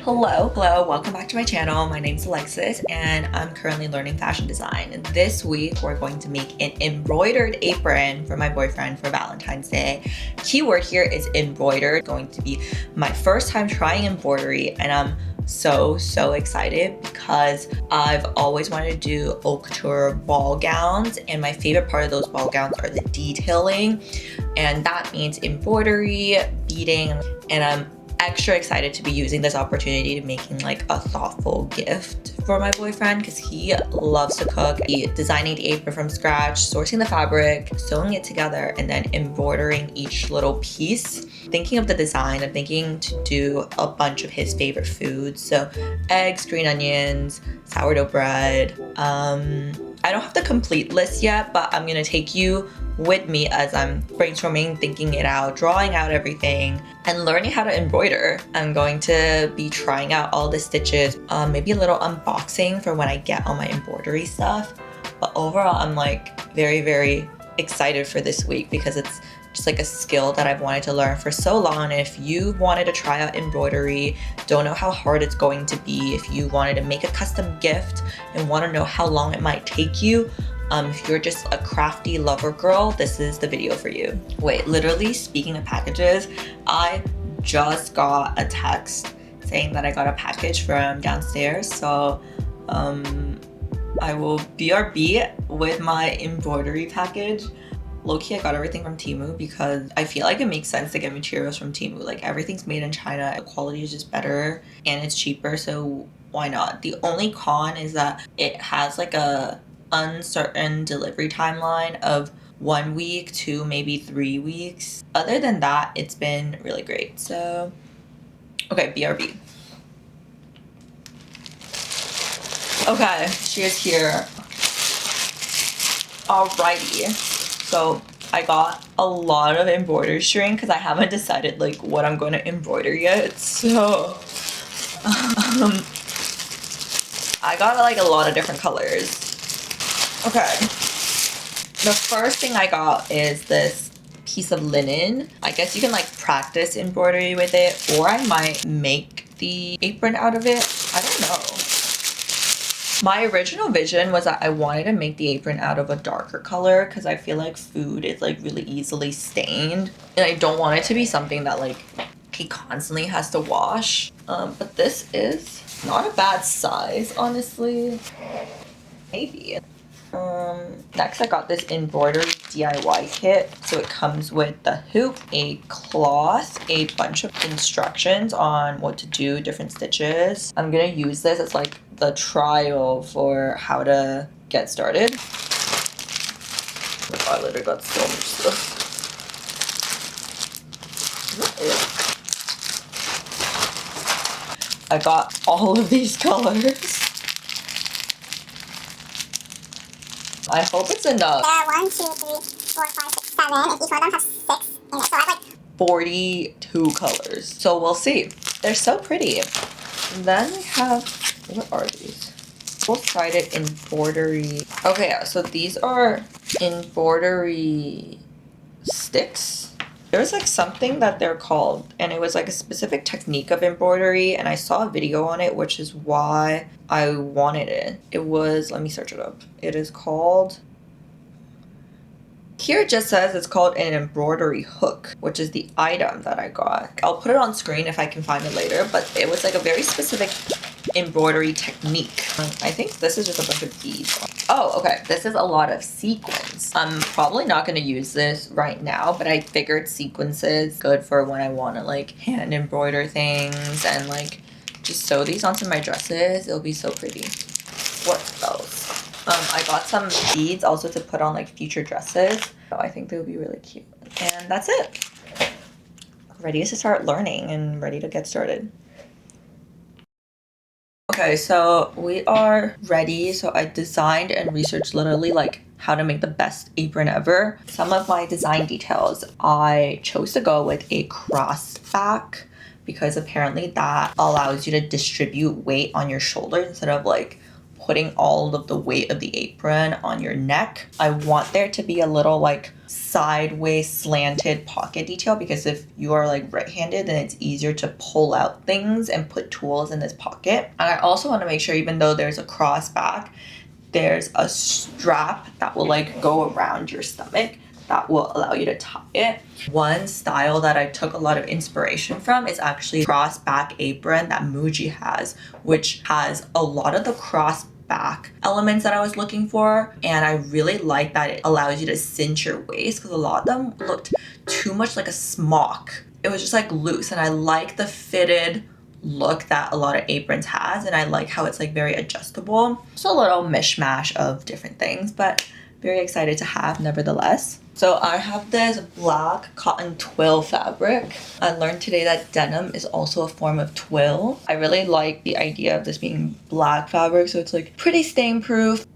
Hello, welcome back to my channel. My name's Alexis and I'm currently learning fashion design. This week we're going to make an embroidered apron for my boyfriend for Valentine's Day. Keyword here is embroidered. Going to be my first time trying embroidery and I'm so excited because I've always wanted to do haute couture ball gowns, and my favorite part of those ball gowns are the detailing, and that means embroidery, beading, and I'm extra excited to be using this opportunity to making like a thoughtful gift for my boyfriend because he loves to cook. Designing the apron from scratch, sourcing the fabric, sewing it together, and then embroidering each little piece. Thinking of the design, I'm thinking to do a bunch of his favorite foods. So eggs, green onions, sourdough bread. I don't have the complete list yet, but I'm gonna take you with me as I'm brainstorming, thinking it out, drawing out everything, and learning how to embroider. I'm going to be trying out all the stitches, maybe a little unboxing for when I get all my embroidery stuff. But overall, I'm like very excited for this week because it's just like a skill that I've wanted to learn for so long. And if you wanted to try out embroidery, don't know how hard it's going to be, if you wanted to make a custom gift and want to know how long it might take you, if you're just a crafty lover girl, this is the video for you. Wait, literally, speaking of packages, I just got a text saying that I got a package from downstairs. So I will BRB with my embroidery package. Low-key, I got everything from Temu because I feel like it makes sense to get materials from Temu. Like, everything's made in China, the quality is just better and it's cheaper, so why not? The only con is that it has like a uncertain delivery timeline of 1 week to maybe 3 weeks. Other than that, it's been really great. So, okay, BRB. Okay, she is here. Alrighty. So I got a lot of embroidery string because I haven't decided like what I'm going to embroider yet. So I got like a lot of different colors. Okay. The first thing I got is this piece of linen. I guess you can like practice embroidery with it, or I might make the apron out of it. I don't know. My original vision was that I wanted to make the apron out of a darker color because I feel like food is like really easily stained. And I don't want it to be something that like he constantly has to wash. But this is not a bad size, honestly. Maybe. Next I got this embroidery DIY kit. So it comes with the hoop, a cloth, a bunch of instructions on what to do, different stitches. I'm gonna use this as like the trial for how to get started. Oh my god, I literally got so much stuff. I got all of these colors. I hope it's enough. There are 1, 2, 3, 4, 5, 6, 7. And each one of them has 6 in it. So I have like 42 colors. So we'll see. They're so pretty. And then we have, what are these? Double-sided embroidery. Okay, yeah, so these are embroidery sticks. There's like something that they're called, and it was like a specific technique of embroidery, and I saw a video on it, which is why I wanted it. It was, let me search it up. It is called, here it just says it's called an embroidery hook, which is the item that I got. I'll put it on screen if I can find it later, but it was like a very specific embroidery technique. I think this is just a bunch of beads. Oh, okay, this is a lot of sequins. I'm probably not going to use this right now, but I figured sequences good for when I want to like hand embroider things and like just sew these onto my dresses. It'll be so pretty. What else? I got some beads also to put on like future dresses. So I think they would be really cute. And that's it. Ready to start learning and ready to get started. Okay, so we are ready. So I designed and researched literally like how to make the best apron ever. Some of my design details, I chose to go with a cross back because apparently that allows you to distribute weight on your shoulders instead of like putting all of the weight of the apron on your neck, I want there to be a little like sideways slanted pocket detail, because if you are like right-handed, then it's easier to pull out things and put tools in this pocket. And I also want to make sure, even though there's a cross back, there's a strap that will like go around your stomach that will allow you to tie it. One style that I took a lot of inspiration from is actually cross back apron that Muji has, which has a lot of the cross back elements that I was looking for. And I really like that it allows you to cinch your waist, because a lot of them looked too much like a smock. It was just like loose, and I like the fitted look that a lot of aprons has, and I like how it's like very adjustable. It's a little mishmash of different things, but very excited to have nevertheless. So I have this black cotton twill fabric. I learned today that denim is also a form of twill. I really like the idea of this being black fabric, so it's like pretty stain proof.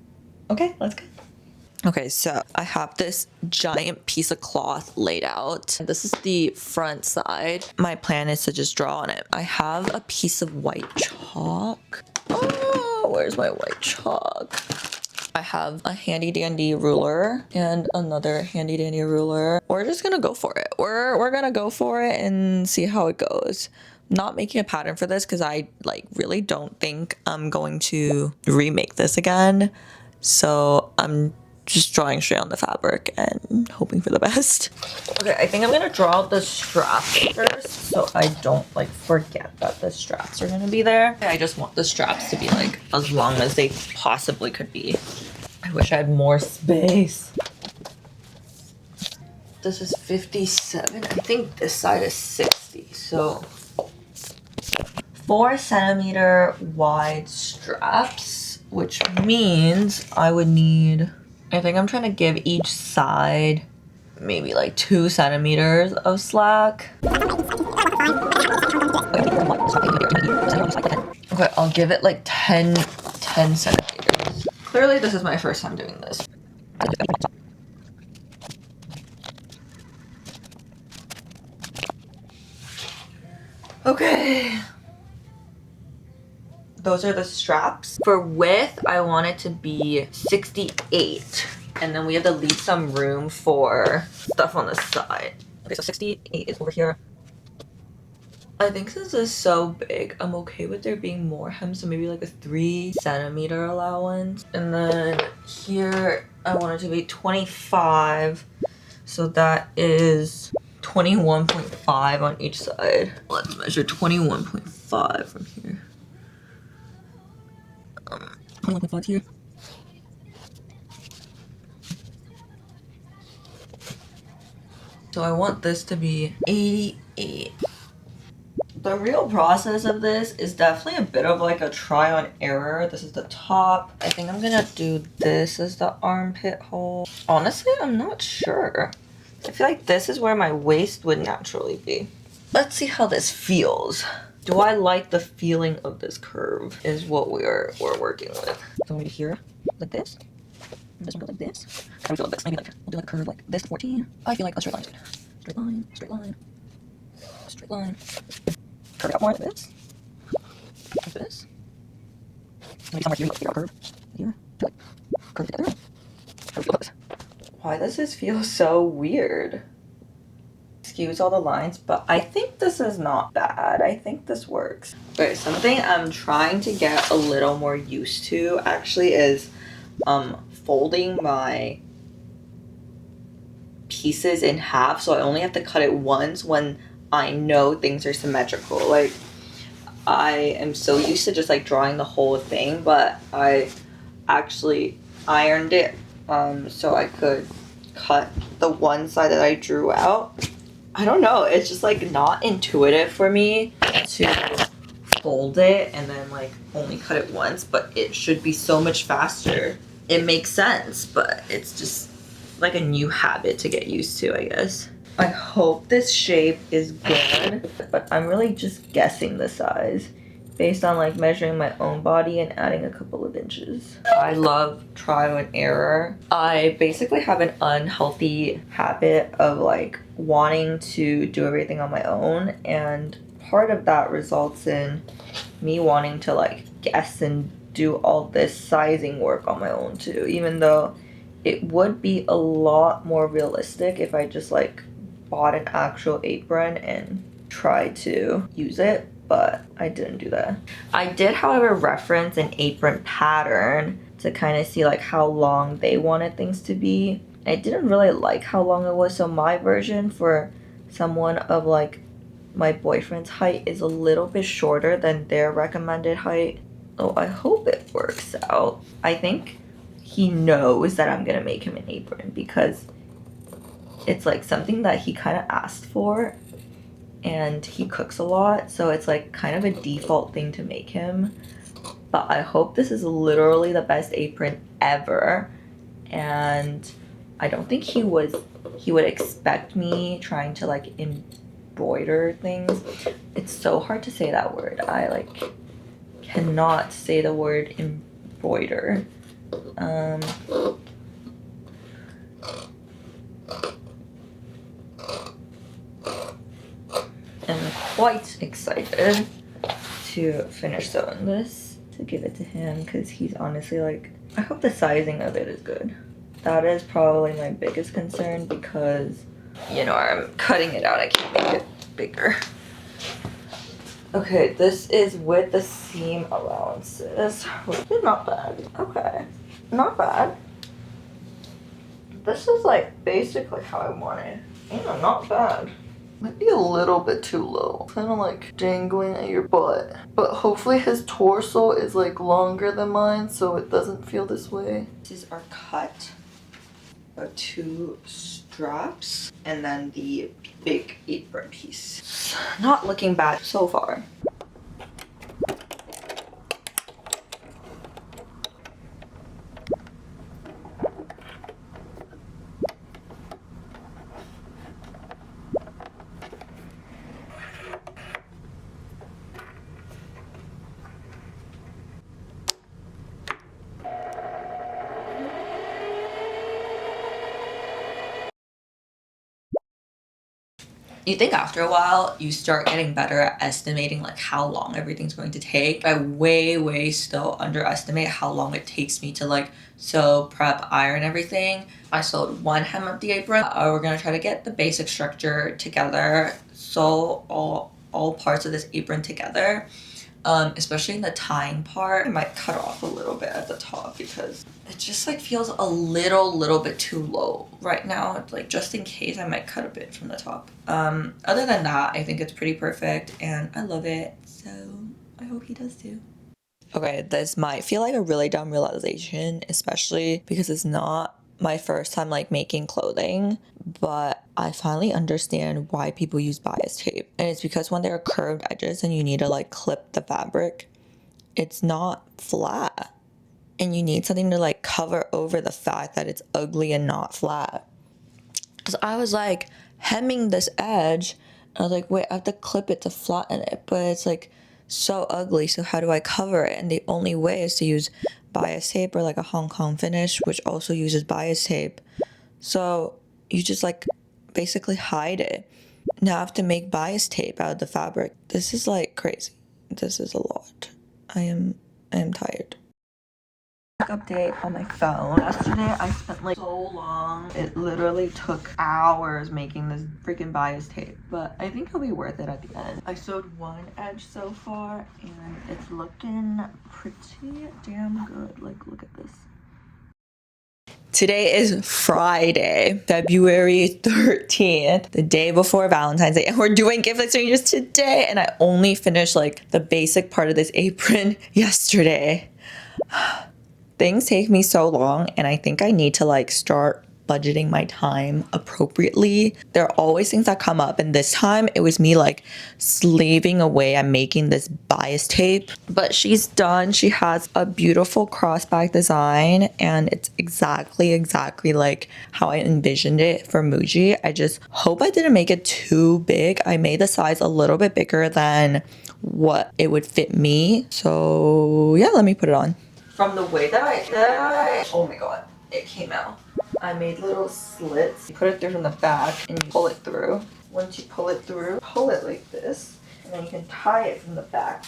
Okay, let's go. Okay, so I have this giant piece of cloth laid out. This is the front side. My plan is to just draw on it. I have a piece of white chalk. Oh, where's my white chalk? I have a handy dandy ruler and another handy dandy ruler. We're just gonna go for it. We're gonna go for it and see how it goes. I'm not making a pattern for this because I like really don't think I'm going to remake this again. So I'm just drawing straight on the fabric and hoping for the best. Okay, I think I'm gonna draw out the straps first, so I don't like forget that the straps are gonna be there. I just want the straps to be like as long as they possibly could be. I wish I had more space. This is 57. I think this side is 60. So 4 centimeter wide straps, which means I would need, I think I'm trying to give each side maybe like 2 centimeters of slack. Okay, I'll give it like 10 centimeters. Clearly this is my first time doing this. Okay. Those are the straps. For width, I want it to be 68. And then we have to leave some room for stuff on the side. Okay, so 68 is over here. I think since this is so big, I'm okay with there being more hem, so maybe like a 3 centimeter allowance. And then here, I want it to be 25. So that is 21.5 on each side. Let's measure 21.5 from here. 21.5 here. So I want this to be 88. The real process of this is definitely a bit of like a try on error. This is the top. I think I'm gonna do this as the armpit hole. Honestly, I'm not sure. I feel like this is where my waist would naturally be. Let's see how this feels. Do I like the feeling of this curve is what we're working with. So maybe here, like this. This one goes like this. How do we feel like this? Maybe like we'll do like a curve like this to 14. I feel like a straight line is good. Straight line, straight line, straight line. Curve it out more like this. Like this. Maybe somewhere here, like a curve. Here. To like curve together. How do we feel about this? Why does this feel so weird? Excuse all the lines, but I think this is not bad. I think this works. Okay, something I'm trying to get a little more used to actually is folding my pieces in half, so I only have to cut it once when I know things are symmetrical. Like, I am so used to just like drawing the whole thing, but I actually ironed it so I could cut the one side that I drew out. I don't know, it's just like not intuitive for me to fold it and then like only cut it once, but it should be so much faster. It makes sense, but it's just like a new habit to get used to, I guess. I hope this shape is good, but I'm really just guessing the size based on like measuring my own body and adding a couple of inches. I love trial and error. I basically have an unhealthy habit of like wanting to do everything on my own, and part of that results in me wanting to like guess and do all this sizing work on my own too, even though it would be a lot more realistic if I just like bought an actual apron and tried to use it, but I didn't do that. I did, however, reference an apron pattern to kind of see like how long they wanted things to be. I didn't really like how long it was, so my version for someone of like my boyfriend's height is a little bit shorter than their recommended height. Oh, I hope it works out. I think he knows that I'm gonna make him an apron because it's like something that he kind of asked for, and he cooks a lot, so it's like kind of a default thing to make him. But I hope this is literally the best apron ever, and I don't think he would expect me trying to like embroider things. It's so hard to say that word. I like cannot say the word embroider. I'm quite excited to finish sewing this, to give it to him, because he's honestly like, I hope the sizing of it is good. That is probably my biggest concern because, you know, I'm cutting it out, I can't make it bigger. Okay, this is with the seam allowances, which is not bad. Okay, not bad. This is like basically how I want it. Yeah, not bad. Might be a little bit too low. Kind of like dangling at your butt. But hopefully his torso is like longer than mine so it doesn't feel this way. This is our cut. 2 straps and then the big apron piece. Not looking bad so far. You think after a while you start getting better at estimating like how long everything's going to take. I way still underestimate how long it takes me to like sew, prep, iron everything. I sewed one hem of the apron. We're gonna try to get the basic structure together, sew all parts of this apron together. Especially in the tying part. I might cut off a little bit at the top because it just like feels a little bit too low right now. Like just in case, I might cut a bit from the top. Other than that, I think it's pretty perfect and I love it. So I hope he does too. Okay, this might feel like a really dumb realization, especially because it's not my first time like making clothing, but I finally understand why people use bias tape. And it's because when there are curved edges and you need to like clip the fabric, it's not flat. And you need something to like cover over the fact that it's ugly and not flat. So I was like hemming this edge, and I was like, wait, I have to clip it to flatten it, but it's like so ugly, so how do I cover it? And the only way is to use bias tape or like a Hong Kong finish, which also uses bias tape. So you just like basically hide it. Now I have to make bias tape out of the fabric. This is like crazy. This is a lot. I am tired. Update on my phone. Yesterday I spent like so long. It literally took hours making this freaking bias tape, but I think it'll be worth it at the end. I sewed one edge so far and it's looking pretty damn good. Like, look at this. Today is Friday, February 13th, the day before Valentine's Day, and we're doing gift exchanges today, and I only finished like the basic part of this apron yesterday. Things take me so long, and I think I need to like start budgeting my time appropriately. There are always things that come up, and this time it was me like slaving away at making this bias tape, but she's done. She has a beautiful crossback design, and it's exactly like how I envisioned it for Muji. I just hope I didn't make it too big. I made the size a little bit bigger than what it would fit me. So yeah, let me put it on. From the way that I oh my god, it came out. I made little slits. You put it through from the back and you pull it through. Once you pull it through, pull it like this, and then you can tie it from the back.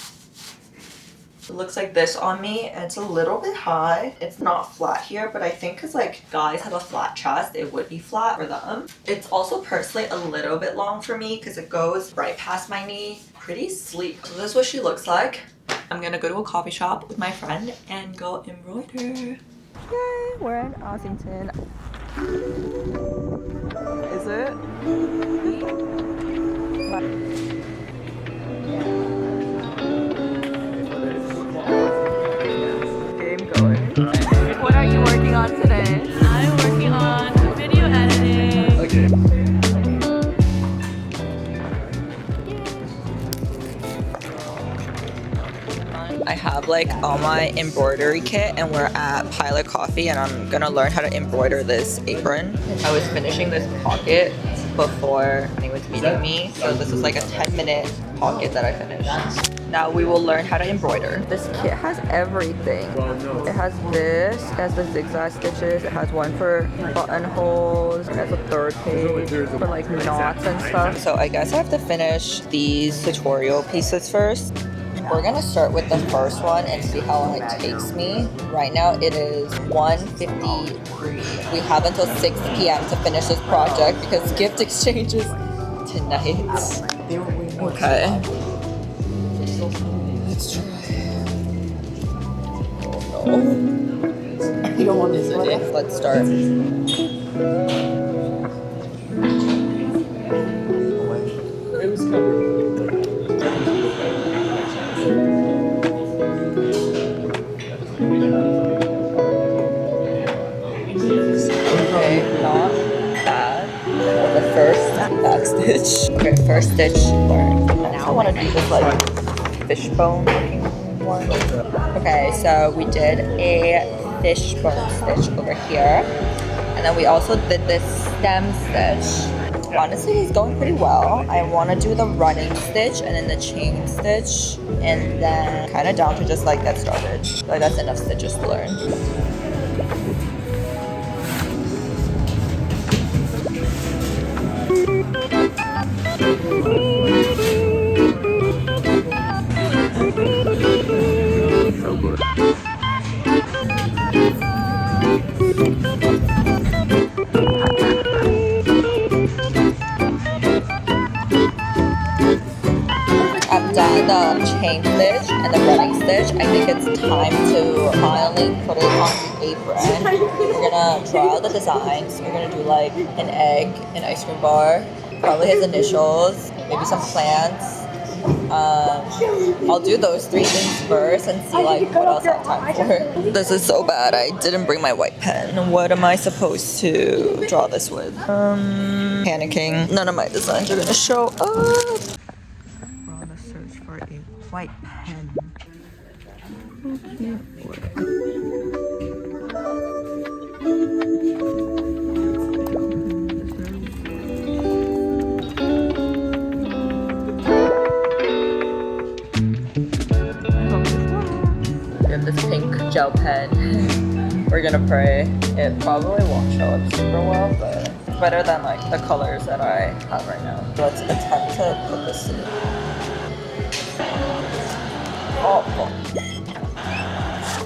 It looks like this on me, and it's a little bit high. It's not flat here, but I think because like guys have a flat chest, it would be flat for them. It's also personally a little bit long for me because it goes right past my knee. Pretty sleek. So this is what she looks like. I'm gonna go to a coffee shop with my friend and go embroider. Yay, we're in Ossington. Is it? Game going. What are you working on today? I'm working on video editing. Okay. I have like all my embroidery kit and we're at Pilot Coffee and I'm gonna learn how to embroider this apron. I was finishing this pocket before he was meeting me, so this is like a 10-minute pocket that I finished. Now we will learn how to embroider. This kit has everything. It has this, it has the zigzag stitches, it has one for buttonholes, it has a third page for like knots and stuff. So I guess I have to finish these tutorial pieces first. We're gonna start with the first one and see how long it takes me. Right now it is 1:53. We have until 6 p.m. to finish this project because gift exchange is tonight. Okay. Let's try. Oh no. You don't want this, do you? Let's start. It was covered. Okay, not bad. The first back stitch. Okay, first stitch learned. Now I want to do this like fishbone looking one. Okay, so we did a fishbone stitch over here. And then we also did this stem stitch. Honestly, he's going pretty well. I want to do the running stitch and then the chain stitch. And then kind of down to just like get started. Like that's enough stitches to learn. I've done the chain stitch and the running stitch. I think it's time to finally put it on the apron. We're gonna draw out the designs. We're gonna do like an egg, an ice cream bar, probably his initials, maybe some plants. I'll do those 3 things first and see like what else I have time for. This is so bad. I didn't bring my white pen. What am I supposed to draw this with? Panicking. None of my designs are gonna show up. We're on a search for a white pen. We have this pink gel pen. We're gonna pray. It probably won't show up super well, but it's better than like the colors that I have right now. Let's attempt to put this in. Oh,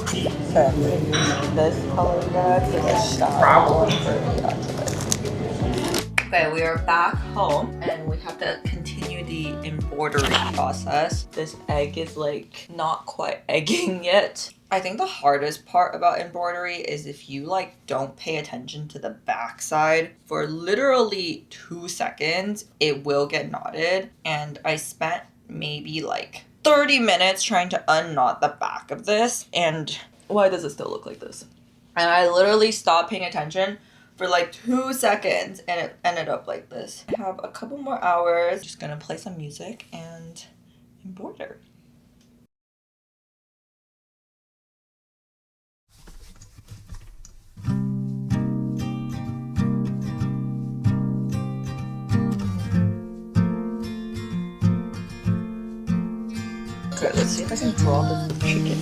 okay, I'm gonna use this color red for the shadow. Okay, we are back home and we have to continue the embroidery process. This egg is like not quite egging yet. I think the hardest part about embroidery is if you like don't pay attention to the back side for literally 2 seconds, it will get knotted. And I spent maybe like 30 minutes trying to unknot the back of this. And why does it still look like this? And I literally stopped paying attention for like 2 seconds and it ended up like this. I have a couple more hours. Just gonna play some music and embroider. Okay, let's see if I can draw this chicken.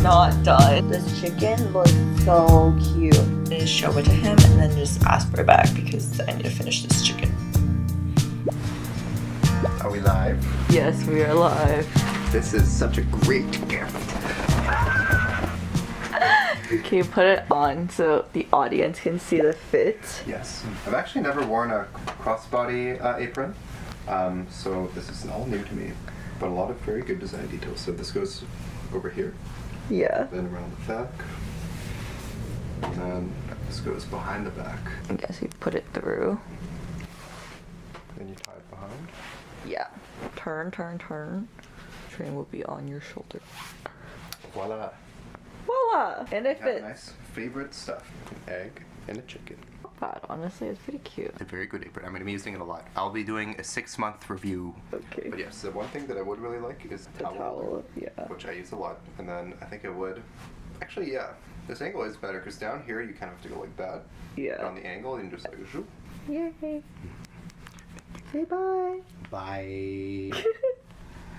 not done. This chicken looks so cute. I just show it to him and then just ask for it back because I need to finish this chicken. Are we live? Yes, we are live. This is such a great gift. Can you put it on so the audience can see the fit? Yes. I've actually never worn a crossbody apron, so this is all new to me, but a lot of very good design details. So this goes over here, Yeah. then around the back, and then this goes behind the back. I guess you put it through. Then you tie it behind. Yeah. Turn, turn, turn. Train will be on your shoulder. Voila. Voila! And it Have fits. nice favorite stuff. An egg and a chicken. Not bad, honestly, it's pretty cute. A very good apron. I'm going to be using it a lot. I'll be doing a 6-month review. Okay. But yes, the one thing that I would really like is The towel, yeah. which I use a lot. And then I think I would, actually, yeah, this angle is better because down here you kind of have to go like that. Yeah. And on the angle, you can just like, zoop. Yay. Say bye. Bye.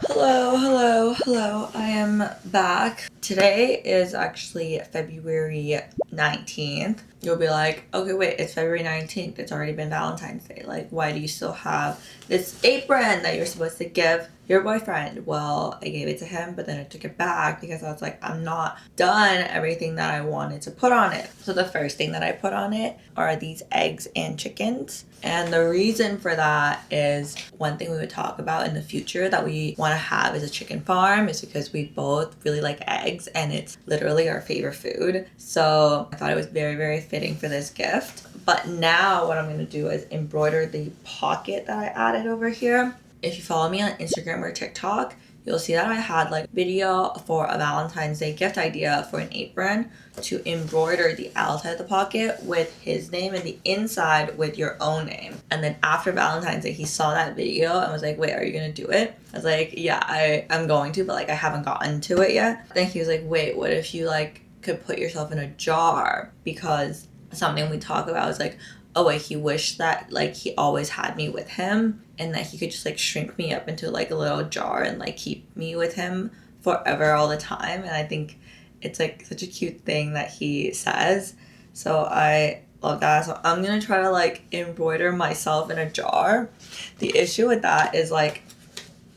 Hello, hello, hello. I am back. Today is actually February 19th. You'll be like, okay, wait, it's February 19th. It's already been Valentine's Day. Like, why do you still have this apron that you're supposed to give your boyfriend? Well, I gave it to him, but then I took it back because I was like, I'm not done everything that I wanted to put on it. So the first thing that I put on it are these eggs and chickens. And the reason for that is one thing we would talk about in the future that we want to have as a chicken farm is because we both really like eggs and it's literally our favorite food. So I thought it was very, very fitting for this gift. But now what I'm going to do is embroider the pocket that I added over here. If you follow me on Instagram or TikTok, you'll see that I had like video for a Valentine's Day gift idea for an apron to embroider the outside of the pocket with his name and the inside with your own name. And then after Valentine's Day, he saw that video and was like, wait, are you gonna do it? I was like, yeah, I'm going to, but like I haven't gotten to it yet. Then he was like, wait, what if you like could put yourself in a jar? Because something we talk about is like, oh wait, he wished that like he always had me with him and that he could just like shrink me up into like a little jar and like keep me with him forever all the time. And I think it's like such a cute thing that he says. So I love that. So I'm gonna try to like embroider myself in a jar. The issue with that is like,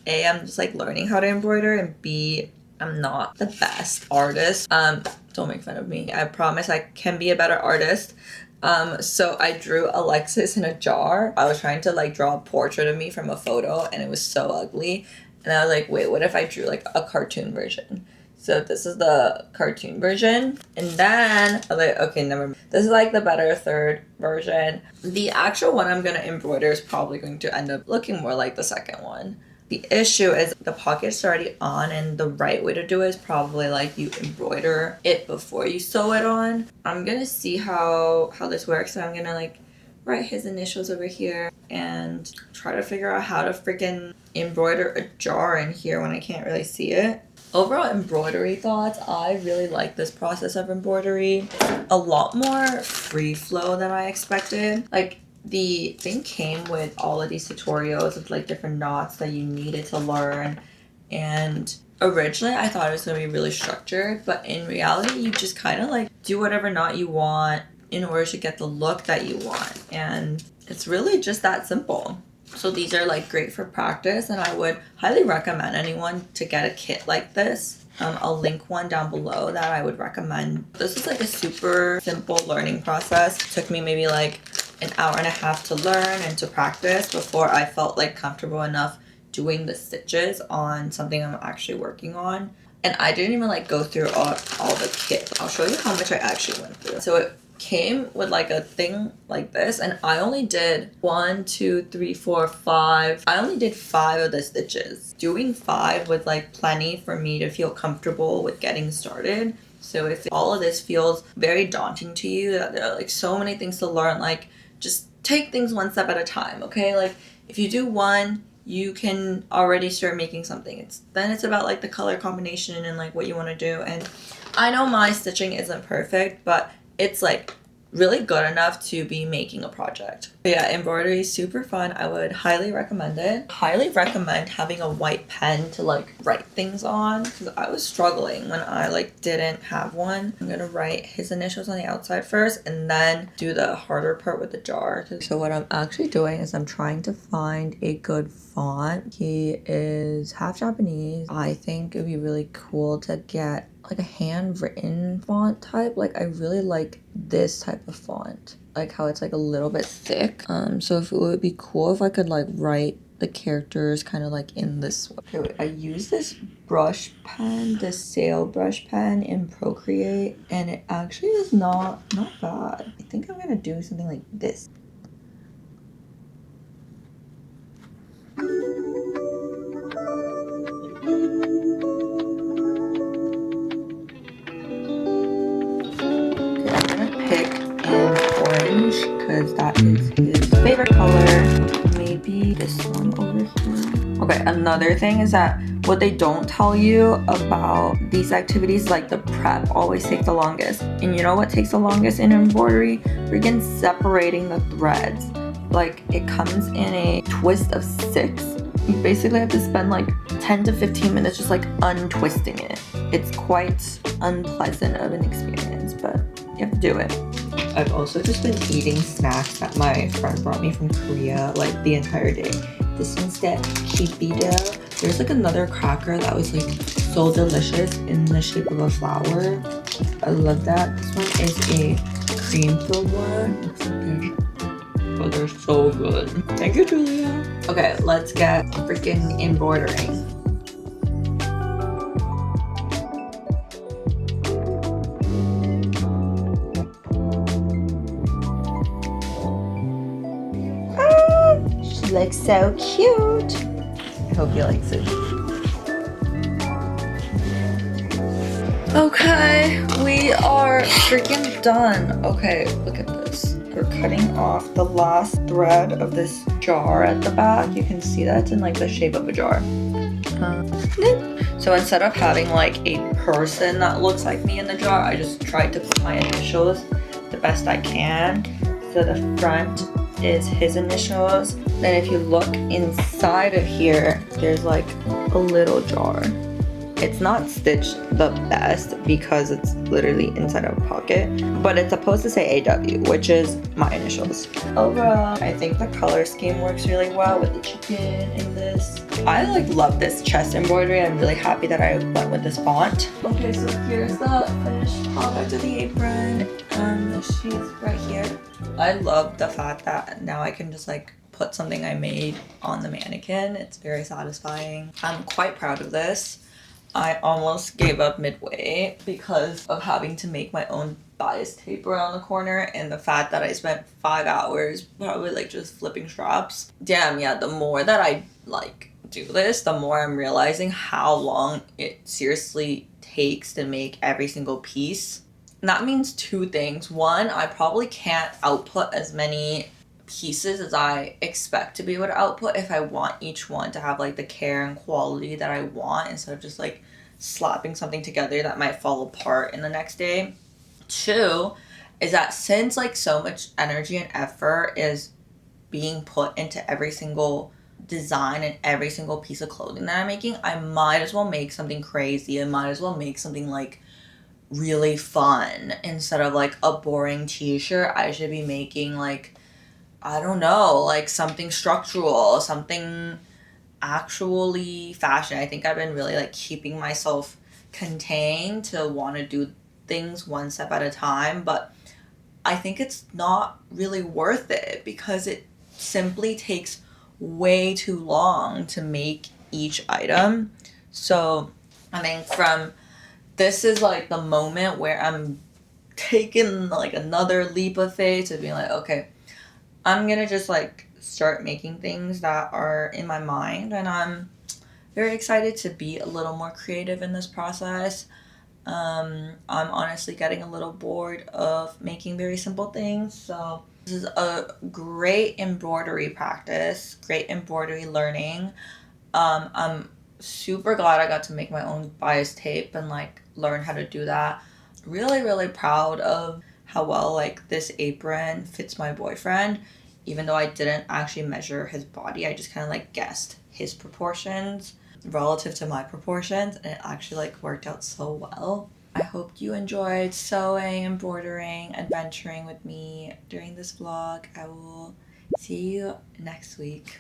A, I'm just like learning how to embroider, and B, I'm not the best artist. Don't make fun of me. I promise I can be a better artist. So I drew Alexis in a jar. I was trying to like draw a portrait of me from a photo and it was so ugly. And I was like, wait, what if I drew like a cartoon version? So this is the cartoon version. And then I was like, okay, never mind. This is like the better third version. The actual one I'm going to embroider is probably going to end up looking more like the second one. The issue is the pocket's already on, and the right way to do it is probably like you embroider it before you sew it on. I'm gonna see how this works, and I'm gonna like write his initials over here and try to figure out how to freaking embroider a jar in here when I can't really see it. Overall embroidery thoughts, I really like this process of embroidery. A lot more free flow than I expected. Like, the thing came with all of these tutorials of like different knots that you needed to learn, and originally I thought it was going to be really structured, but in reality you just kind of like do whatever knot you want in order to get the look that you want, and it's really just that simple. So these are like great for practice, and I would highly recommend anyone to get a kit like this. I'll link one down below that I would recommend. This is like a super simple learning process. It took me maybe like an hour and a half to learn and to practice before I felt like comfortable enough doing the stitches on something I'm actually working on. And I didn't even like go through all the kit. I'll show you how much I actually went through. So it came with like a thing like this, and I only did 1, 2, 3, 4, 5. I only did 5 of the stitches. Doing 5 was like plenty for me to feel comfortable with getting started. So if all of this feels very daunting to you, that there are like so many things to learn, like just take things one step at a time, okay? Like if you do one, you can already start making something. Then it's about like the color combination and like what you want to do. And I know my stitching isn't perfect, but it's like really good enough to be making a project. But yeah, embroidery is super fun. I would highly recommend it. Highly recommend having a white pen to like write things on, because I was struggling when I like didn't have one. I'm gonna write his initials on the outside first and then do the harder part with the jar. So what I'm actually doing is I'm trying to find a good font. He is half Japanese. I think it'd be really cool to get like a handwritten font type. Like I really like this type of font, like how it's like a little bit thick. So if it would be cool if I could like write the characters kind of like in this way. Okay, wait, I use this brush pen, this sail brush pen in Procreate, and it actually is not bad. I think I'm gonna do something like this. Because that is his favorite color. Maybe this one over here. Okay, another thing is that what they don't tell you about these activities, like the prep always takes the longest. And you know what takes the longest in embroidery? Freaking separating the threads. Like it comes in a twist of 6. You basically have to spend like 10 to 15 minutes just like untwisting it. It's quite unpleasant of an experience, but you have to do it. I've also just been eating snacks that my friend brought me from Korea like the entire day. This one's the kipida. There's like another cracker that was like so delicious in the shape of a flower. I love that. This one is a cream filled one. Oh, they're so good. Thank you, Julia. Okay, let's get freaking embroidering. She looks so cute. I hope you like it. Okay, we are freaking done. Okay, look at this. We're cutting off the last thread of this jar at the back. You can see that it's in like the shape of a jar. So instead of having like a person that looks like me in the jar, I just tried to put my initials the best I can. So the front is his initials. Then if you look inside of here, there's like a little jar. It's not stitched the best because it's literally inside of a pocket, but it's supposed to say AW, which is my initials. Overall, I think the color scheme works really well with the chicken in this. I like love this chest embroidery. I'm really happy that I went with this font. Okay, so here's the finished product of the apron. She's right here. I love the fact that now I can just like put something I made on the mannequin. It's very satisfying. I'm quite proud of this. I almost gave up midway because of having to make my own bias tape around the corner and the fact that I spent 5 hours probably like just flipping straps. Damn, yeah, the more that I like do this, the more I'm realizing how long it seriously takes to make every single piece. And that means 2 things. One, I probably can't output as many pieces as I expect to be able to output if I want each one to have like the care and quality that I want, instead of just like slapping something together that might fall apart in the next day. 2 is that since like so much energy and effort is being put into every single design and every single piece of clothing that I'm making, I might as well make something crazy. I might as well make something like really fun instead of like a boring t-shirt. I should be making like, I don't know, like something structural, something actually fashion. I think I've been really like keeping myself contained to want to do things one step at a time, but I think it's not really worth it because it simply takes way too long to make each item. So I think this is like the moment where I'm taking like another leap of faith to be like, okay, I'm gonna just like start making things that are in my mind, and I'm very excited to be a little more creative in this process. I'm honestly getting a little bored of making very simple things, so this is a great embroidery practice, great embroidery learning. I'm super glad I got to make my own bias tape and like learn how to do that. Really, really proud of how well like this apron fits my boyfriend, even though I didn't actually measure his body. I just kind of like guessed his proportions relative to my proportions, and it actually like worked out so well. I hope you enjoyed sewing, embroidering, adventuring with me during this vlog. I will see you next week.